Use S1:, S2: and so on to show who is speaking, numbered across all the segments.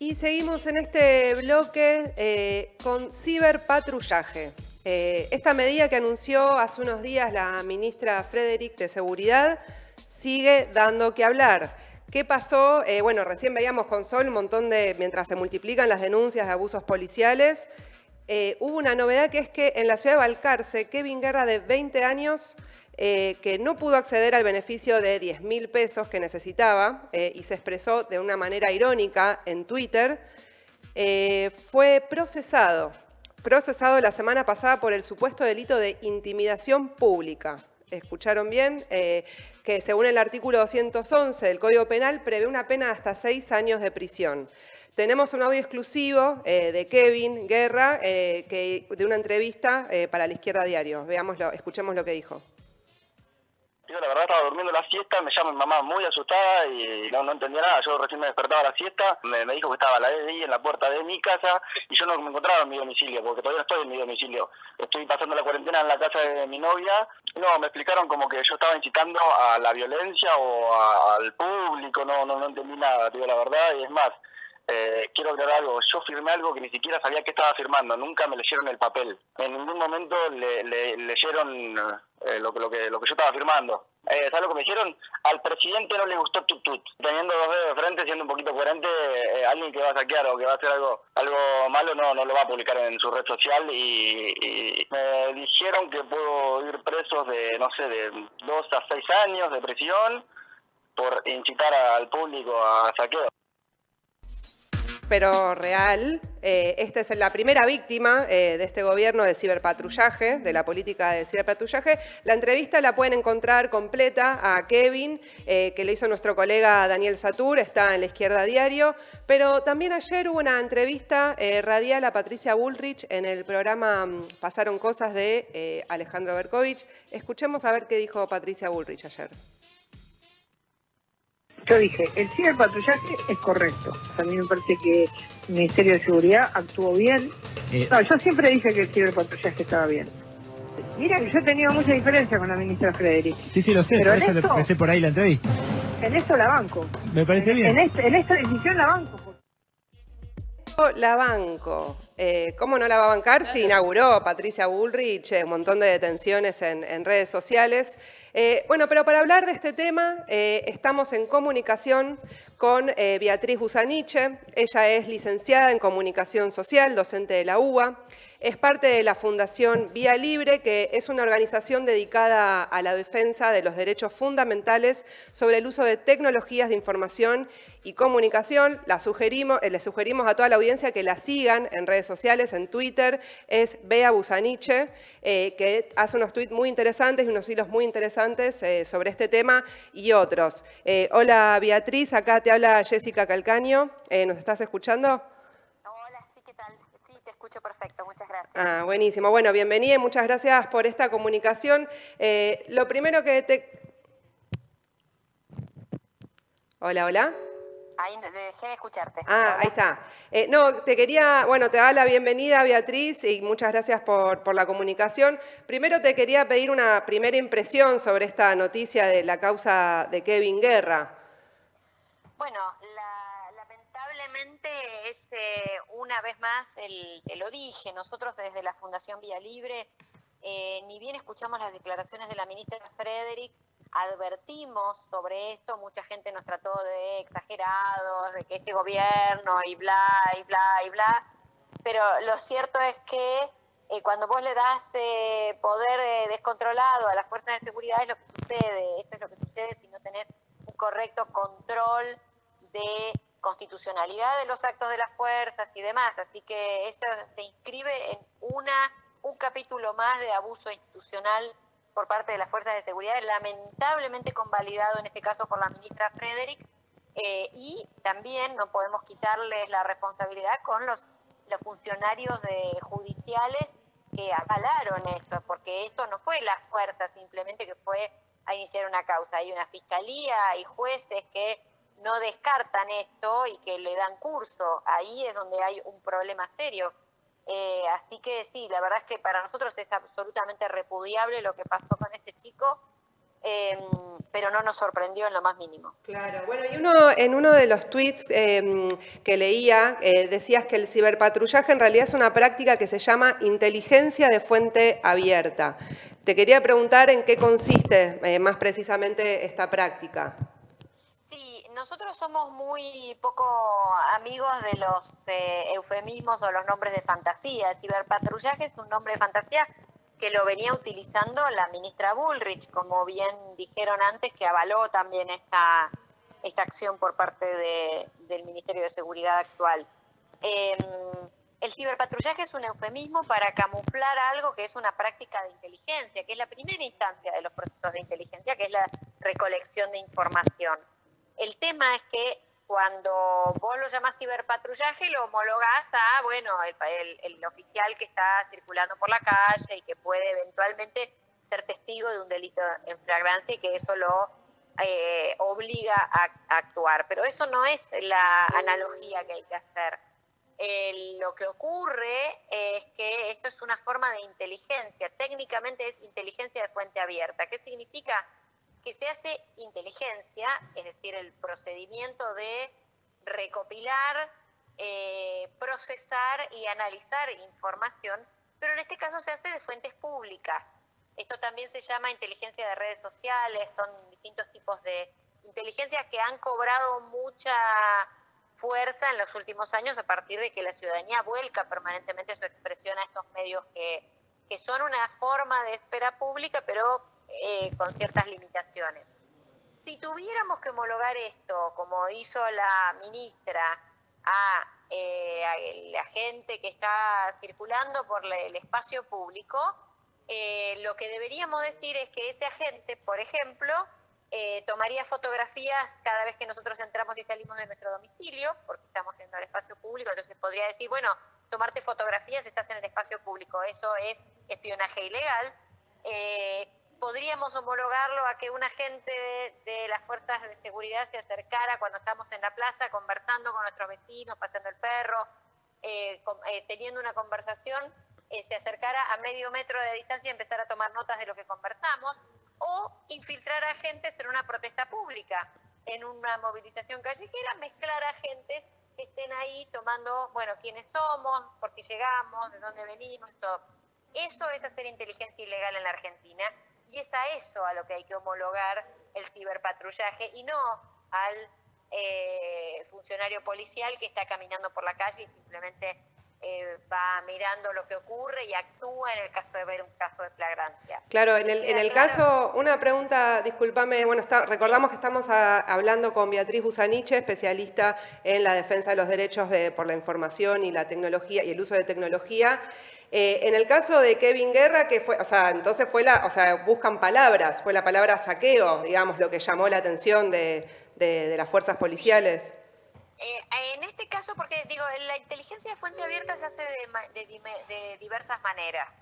S1: Y seguimos en este bloque con ciberpatrullaje. Esta medida que anunció hace unos días la ministra Frederick de Seguridad sigue dando que hablar. ¿Qué pasó? Bueno, recién veíamos con Sol un montón de, mientras se multiplican las denuncias de abusos policiales, hubo una novedad que es que en la ciudad de Balcarce, Kevin Guerra, de 20 años, que no pudo acceder al beneficio de 10.000 pesos que necesitaba y se expresó de una manera irónica en Twitter, fue procesado la semana pasada por el supuesto delito de intimidación pública. ¿Escucharon bien? Que según el artículo 211 del Código Penal prevé una pena de hasta 6 años de prisión. Tenemos un audio exclusivo de Kevin Guerra de una entrevista para La Izquierda Diario. Veámoslo, escuchemos lo que dijo.
S2: Yo la verdad estaba durmiendo la siesta, me llama mi mamá muy asustada y no entendía nada. Yo recién me despertaba a la siesta, me dijo que estaba la DDI en la puerta de mi casa y yo no me encontraba en mi domicilio, porque todavía no estoy en mi domicilio. Estoy pasando la cuarentena en la casa de mi novia. No, me explicaron como que yo estaba incitando a la violencia o al público, no entendí nada, digo la verdad, y es más. Quiero aclarar algo, yo firmé algo que ni siquiera sabía qué estaba firmando, nunca me leyeron el papel, en ningún momento leyeron lo que yo estaba firmando. ¿Sabes lo que me dijeron? Al presidente no le gustó Tut. Teniendo dos dedos de frente, siendo un poquito coherente, alguien que va a saquear o que va a hacer algo malo no lo va a publicar en su red social y me dijeron que puedo ir presos de 2 a 6 años de prisión por incitar al público a saqueo.
S1: Pero real, esta es la primera víctima de este gobierno de ciberpatrullaje, de la política de ciberpatrullaje. La entrevista la pueden encontrar completa a Kevin, que le hizo nuestro colega Daniel Satur, está en La Izquierda Diario. Pero también ayer hubo una entrevista radial a Patricia Bullrich en el programa Pasaron Cosas de Alejandro Berkovich. Escuchemos a ver qué dijo Patricia Bullrich ayer.
S3: Yo dije, el ciberpatrullaje es correcto. A mí me parece que el Ministerio de Seguridad actuó bien. No, yo siempre dije que el ciberpatrullaje estaba bien. Mira que yo he tenido mucha diferencia con la ministra Frederick.
S4: Sí, lo sé,
S3: pero
S4: por eso le empecé por ahí la entrevista.
S3: En esto la banco.
S4: Me parece bien.
S3: En esta decisión la banco.
S1: La banco. ¿Cómo no la va a bancar? Si inauguró Patricia Bullrich un montón de detenciones en redes sociales. Bueno, pero para hablar de este tema estamos en comunicación con Beatriz Busaniche. Ella es licenciada en Comunicación Social, docente de la UBA. Es parte de la Fundación Vía Libre, que es una organización dedicada a la defensa de los derechos fundamentales sobre el uso de tecnologías de información y comunicación. Le sugerimos a toda la audiencia que la sigan en redes sociales, en Twitter, es Bea Busaniche, que hace unos tweets muy interesantes y unos hilos muy interesantes sobre este tema y otros. Hola Beatriz, acá te habla Jessica Calcaño, ¿nos estás escuchando?
S5: Hola, sí, ¿qué tal? Sí, te escucho perfecto, muchas gracias.
S1: Ah, buenísimo. Bueno, bienvenida y muchas gracias por esta comunicación. Lo primero que te... Hola.
S5: Ahí dejé de escucharte.
S1: Ah, ahí está. No, te quería, bueno, te da la bienvenida Beatriz y muchas gracias por la comunicación. Primero te quería pedir una primera impresión sobre esta noticia de la causa de Kevin Guerra.
S5: Bueno, lamentablemente es una vez más, te lo dije, nosotros desde la Fundación Vía Libre, ni bien escuchamos las declaraciones de la ministra Frederick, advertimos sobre esto, mucha gente nos trató de exagerados, de que este gobierno y bla, pero lo cierto es que cuando vos le das poder descontrolado a las fuerzas de seguridad es lo que sucede, esto es lo que sucede si no tenés un correcto control de constitucionalidad de los actos de las fuerzas y demás, así que eso se inscribe en un capítulo más de abuso institucional por parte de las fuerzas de seguridad, lamentablemente convalidado en este caso por la ministra Frederick, y también no podemos quitarles la responsabilidad con los funcionarios judiciales que avalaron esto, porque esto no fue la fuerza simplemente que fue a iniciar una causa, hay una fiscalía y jueces que no descartan esto y que le dan curso, ahí es donde hay un problema serio. Así que sí, la verdad es que para nosotros es absolutamente repudiable lo que pasó con este chico, pero no nos sorprendió en lo más mínimo.
S1: Claro, bueno, y en uno de los tweets que leía, decías que el ciberpatrullaje en realidad es una práctica que se llama inteligencia de fuente abierta. Te quería preguntar en qué consiste más precisamente esta práctica.
S5: Sí, nosotros somos muy poco amigos de los eufemismos o los nombres de fantasía. El ciberpatrullaje es un nombre de fantasía que lo venía utilizando la ministra Bullrich, como bien dijeron antes, que avaló también esta acción por parte del Ministerio de Seguridad actual. El ciberpatrullaje es un eufemismo para camuflar algo que es una práctica de inteligencia, que es la primera instancia de los procesos de inteligencia, que es la recolección de información. El tema es que cuando vos lo llamás ciberpatrullaje, lo homologás a, bueno, el oficial que está circulando por la calle y que puede eventualmente ser testigo de un delito en flagrancia y que eso lo obliga a actuar. Pero eso no es la analogía que hay que hacer. Lo que ocurre es que esto es una forma de inteligencia. Técnicamente es inteligencia de fuente abierta. ¿Qué significa? Que se hace inteligencia, es decir, el procedimiento de recopilar, procesar y analizar información, pero en este caso se hace de fuentes públicas. Esto también se llama inteligencia de redes sociales, son distintos tipos de inteligencia que han cobrado mucha fuerza en los últimos años a partir de que la ciudadanía vuelca permanentemente su expresión a estos medios que son una forma de esfera pública, pero con ciertas limitaciones. Si tuviéramos que homologar esto, como hizo la ministra, a la gente que está circulando por el espacio público, lo que deberíamos decir es que ese agente, por ejemplo, tomaría fotografías cada vez que nosotros entramos y salimos de nuestro domicilio, porque estamos en el espacio público, entonces podría decir, bueno, tomarte fotografías, estás en el espacio público, eso es espionaje ilegal. Podríamos homologarlo a que un agente de las fuerzas de seguridad se acercara cuando estamos en la plaza conversando con nuestros vecinos, paseando el perro, teniendo una conversación, se acercara a medio metro de distancia y empezar a tomar notas de lo que conversamos, o infiltrar a agentes en una protesta pública, en una movilización callejera, mezclar a agentes que estén ahí tomando, bueno, quiénes somos, por qué llegamos, de dónde venimos, todo. Eso es hacer inteligencia ilegal en la Argentina. Y es a eso a lo que hay que homologar el ciberpatrullaje y no al funcionario policial que está caminando por la calle y simplemente va mirando lo que ocurre y actúa en el caso de ver un caso de flagrancia.
S1: Claro, en el caso, una pregunta, discúlpame, bueno, recordamos que estamos hablando con Beatriz Busaniche, especialista en la defensa de los derechos por la información y la tecnología y el uso de tecnología. En el caso de Kevin Guerra, que fue, entonces fue buscan palabras, fue la palabra saqueo, digamos, lo que llamó la atención de las fuerzas policiales.
S5: En este caso, porque digo, la inteligencia de fuente abierta se hace de diversas maneras.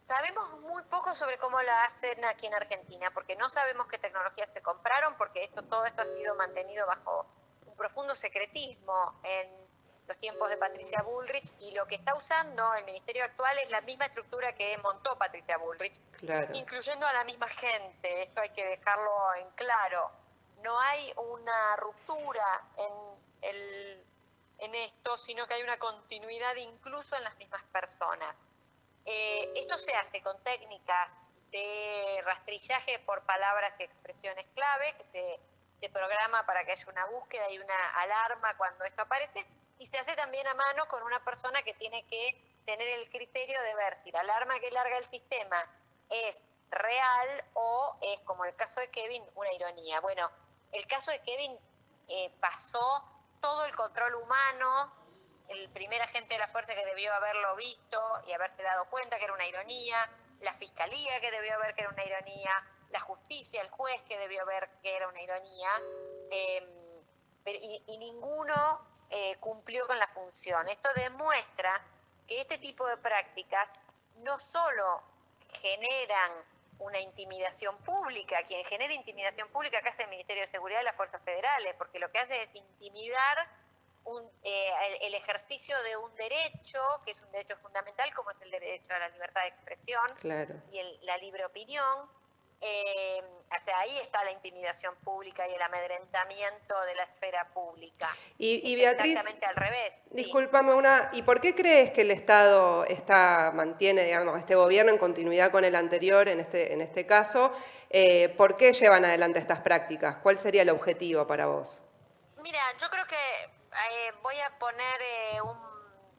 S5: Sabemos muy poco sobre cómo la hacen aquí en Argentina, porque no sabemos qué tecnologías se compraron, porque todo esto ha sido mantenido bajo un profundo secretismo en los tiempos de Patricia Bullrich, y lo que está usando el ministerio actual es la misma estructura que montó Patricia Bullrich, claro, incluyendo a la misma gente. Esto hay que dejarlo en claro. No hay una ruptura en esto, sino que hay una continuidad incluso en las mismas personas. Esto se hace con técnicas de rastrillaje por palabras y expresiones clave, que se programa para que haya una búsqueda y una alarma cuando esto aparece, y se hace también a mano con una persona que tiene que tener el criterio de ver si la alarma que larga el sistema es real o es, como el caso de Kevin, una ironía. Bueno, el caso de Kevin pasó todo el control humano, el primer agente de la fuerza que debió haberlo visto y haberse dado cuenta que era una ironía, la fiscalía que debió ver que era una ironía, la justicia, el juez que debió ver que era una ironía, y ninguno cumplió con la función. Esto demuestra que este tipo de prácticas no solo generan una intimidación pública, quien genera intimidación pública acá es el Ministerio de Seguridad y las Fuerzas Federales, porque lo que hace es intimidar el ejercicio de un derecho, que es un derecho fundamental, como es el derecho a la libertad de expresión, claro, y la libre opinión. O sea, ahí está la intimidación pública y el amedrentamiento de la esfera pública.
S1: Y Beatriz,
S5: exactamente al revés.
S1: Discúlpame ¿y por qué crees que el Estado mantiene, digamos, este gobierno en continuidad con el anterior en este caso? ¿Por qué llevan adelante estas prácticas? ¿Cuál sería el objetivo para vos?
S5: Mira, yo creo que voy a poner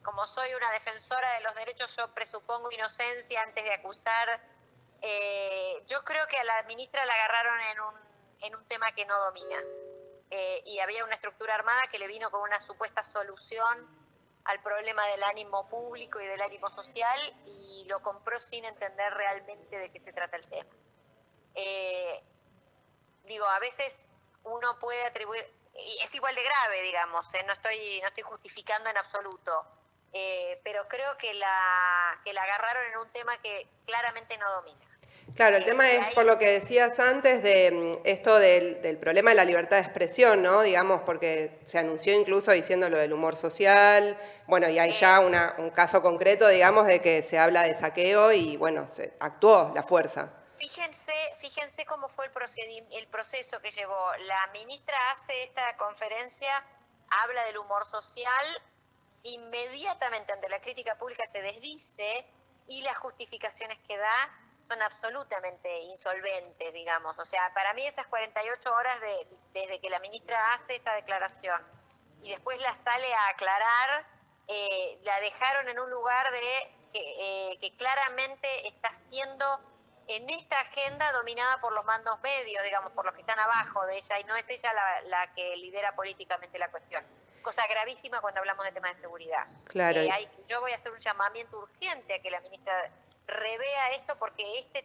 S5: como soy una defensora de los derechos, yo presupongo inocencia antes de acusar. Yo creo que a la ministra la agarraron en un tema que no domina. Y había una estructura armada que le vino con una supuesta solución al problema del ánimo público y del ánimo social y lo compró sin entender realmente de qué se trata el tema. A veces uno puede atribuir, y es igual de grave, digamos, no estoy justificando en absoluto, pero creo que la agarraron en un tema que claramente no domina.
S1: Claro, el tema es por lo que decías antes de esto del problema de la libertad de expresión, ¿no? Digamos, porque se anunció incluso diciendo lo del humor social, bueno, y hay ya un caso concreto, digamos, de que se habla de saqueo y, bueno, se actuó la fuerza.
S5: Fíjense cómo fue el proceso que llevó. La ministra hace esta conferencia, habla del humor social, inmediatamente ante la crítica pública se desdice y las justificaciones que da son absolutamente insolventes, digamos. O sea, para mí esas 48 horas desde que la ministra hace esta declaración y después la sale a aclarar, la dejaron en un lugar que claramente está siendo en esta agenda dominada por los mandos medios, digamos, por los que están abajo de ella, y no es ella la que lidera políticamente la cuestión. Cosa gravísima cuando hablamos de temas de seguridad.
S1: Claro.
S5: Yo voy a hacer un llamamiento urgente a que la ministra revea esto, porque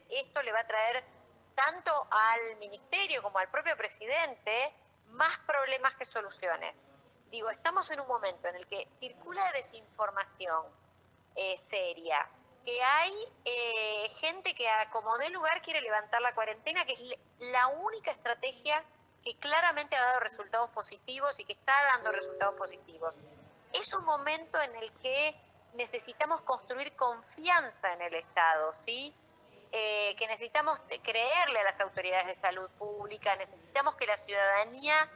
S5: esto le va a traer tanto al ministerio como al propio presidente más problemas que soluciones. Estamos en un momento en el que circula desinformación seria, que hay gente que a como dé lugar quiere levantar la cuarentena, que es la única estrategia que claramente ha dado resultados positivos y que está dando resultados positivos. Es un momento en el que necesitamos construir confianza en el Estado, ¿sí? Que necesitamos creerle a las autoridades de salud pública, necesitamos que la ciudadanía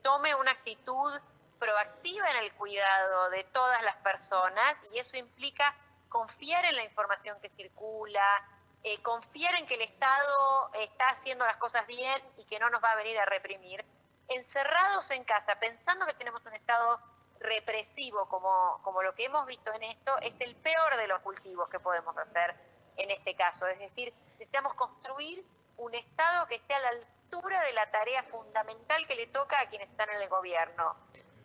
S5: tome una actitud proactiva en el cuidado de todas las personas, y eso implica confiar en la información que circula, confiar en que el Estado está haciendo las cosas bien y que no nos va a venir a reprimir. Encerrados en casa, pensando que tenemos un Estado represivo como lo que hemos visto en esto, es el peor de los cultivos que podemos hacer en este caso. Es decir, necesitamos construir un Estado que esté a la altura de la tarea fundamental que le toca a quienes están en el gobierno.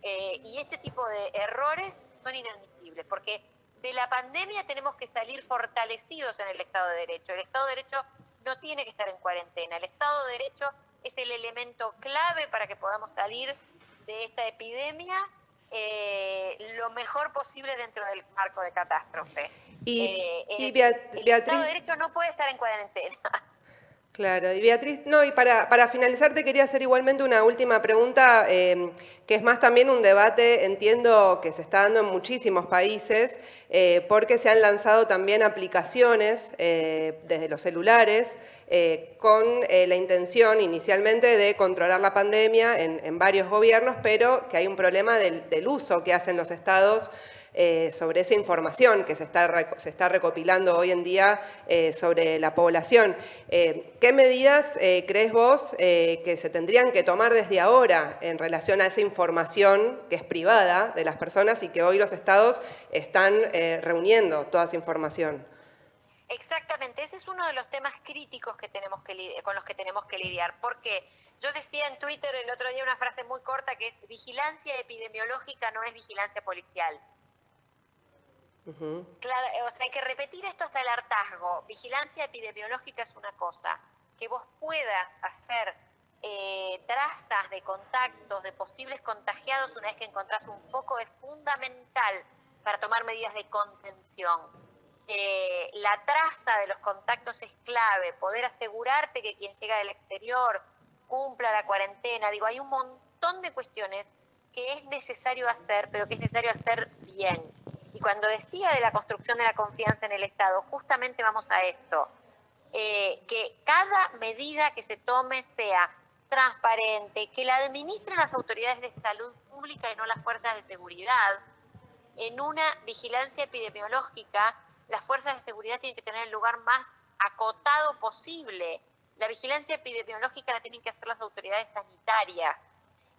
S5: Y este tipo de errores son inadmisibles, porque de la pandemia tenemos que salir fortalecidos en el Estado de Derecho. El Estado de Derecho no tiene que estar en cuarentena. El Estado de Derecho es el elemento clave para que podamos salir de esta epidemia lo mejor posible dentro del marco de catástrofe. El Estado de Derecho no puede estar en cuarentena.
S1: Claro, y Beatriz, y para finalizar te quería hacer igualmente una última pregunta, que es más también un debate, entiendo, que se está dando en muchísimos países, porque se han lanzado también aplicaciones desde los celulares con la intención inicialmente de controlar la pandemia en varios gobiernos, pero que hay un problema del uso que hacen los estados sobre esa información que se está recopilando hoy en día sobre la población. ¿Qué medidas crees vos que se tendrían que tomar desde ahora en relación a esa información que es privada de las personas y que hoy los estados están reuniendo toda esa información?
S5: Exactamente, ese es uno de los temas críticos que con los que tenemos que lidiar, porque yo decía en Twitter el otro día una frase muy corta que es: vigilancia epidemiológica no es vigilancia policial. Claro, o sea, hay que repetir esto hasta el hartazgo. Vigilancia epidemiológica es una cosa, que vos puedas hacer trazas de contactos, de posibles contagiados una vez que encontrás un foco, es fundamental para tomar medidas de contención. La traza de los contactos es clave, poder asegurarte que quien llega del exterior cumpla la cuarentena. Hay un montón de cuestiones que es necesario hacer, pero que es necesario hacer bien. Y cuando decía de la construcción de la confianza en el Estado, justamente vamos a esto. que cada medida que se tome sea transparente, que la administren las autoridades de salud pública y no las fuerzas de seguridad. En una vigilancia epidemiológica, las fuerzas de seguridad tienen que tener el lugar más acotado posible. La vigilancia epidemiológica la tienen que hacer las autoridades sanitarias.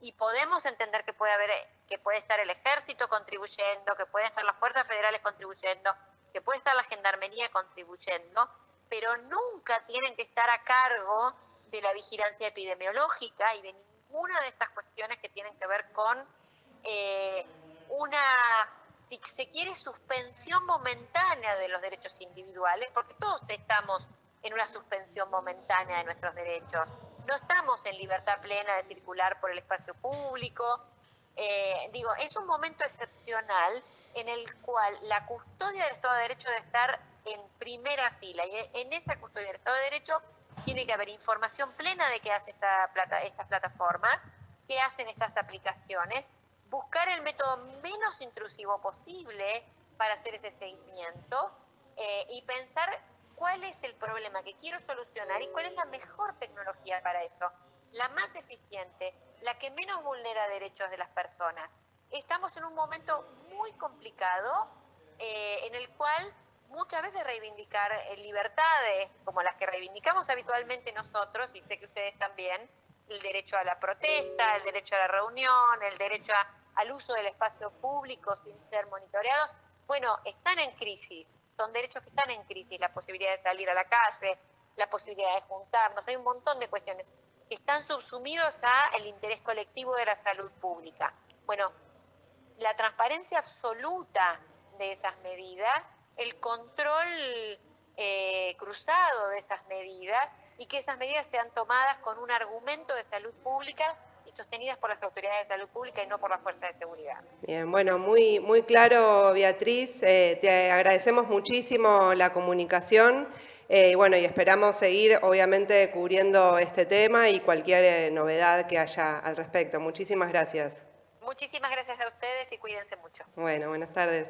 S5: Y podemos entender que puede estar el ejército contribuyendo, que pueden estar las fuerzas federales contribuyendo, que puede estar la gendarmería contribuyendo, pero nunca tienen que estar a cargo de la vigilancia epidemiológica y de ninguna de estas cuestiones que tienen que ver con si se quiere, suspensión momentánea de los derechos individuales, porque todos estamos en una suspensión momentánea de nuestros derechos. No estamos en libertad plena de circular por el espacio público. Es un momento excepcional en el cual la custodia del Estado de Derecho debe estar en primera fila. Y en esa custodia del Estado de Derecho tiene que haber información plena de qué hace estas plataformas, qué hacen estas aplicaciones, buscar el método menos intrusivo posible para hacer ese seguimiento y pensar cuál es el problema que quiero solucionar y cuál es la mejor tecnología para eso, la más eficiente, la que menos vulnera derechos de las personas. Estamos en un momento muy complicado en el cual muchas veces reivindicar libertades como las que reivindicamos habitualmente nosotros, y sé que ustedes también, el derecho a la protesta, el derecho a la reunión, el derecho al uso del espacio público sin ser monitoreados, bueno, están en crisis, son derechos que están en crisis, la posibilidad de salir a la calle, la posibilidad de juntarnos, hay un montón de cuestiones que están subsumidos al interés colectivo de la salud pública. Bueno, la transparencia absoluta de esas medidas, el control cruzado de esas medidas y que esas medidas sean tomadas con un argumento de salud pública y sostenidas por las autoridades de salud pública y no por las fuerzas de seguridad.
S1: Bien, bueno, muy claro, Beatriz. Te agradecemos muchísimo la comunicación y esperamos seguir, obviamente, cubriendo este tema y cualquier novedad que haya al respecto. Muchísimas gracias.
S5: Muchísimas gracias a ustedes y cuídense mucho.
S1: Bueno, buenas tardes.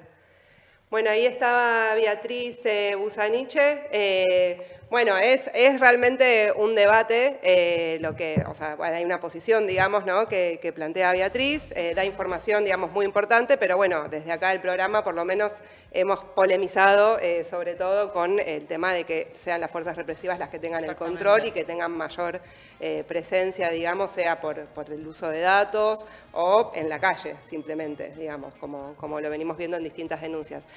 S1: Bueno, ahí estaba Beatriz Busaniche. Es realmente un debate, hay una posición, digamos, ¿no?, que plantea Beatriz, da información, digamos, muy importante, pero bueno, desde acá el programa por lo menos hemos polemizado sobre todo con el tema de que sean las fuerzas represivas las que tengan el control y que tengan mayor presencia, digamos, sea por el uso de datos o en la calle, simplemente, digamos, como lo venimos viendo en distintas denuncias.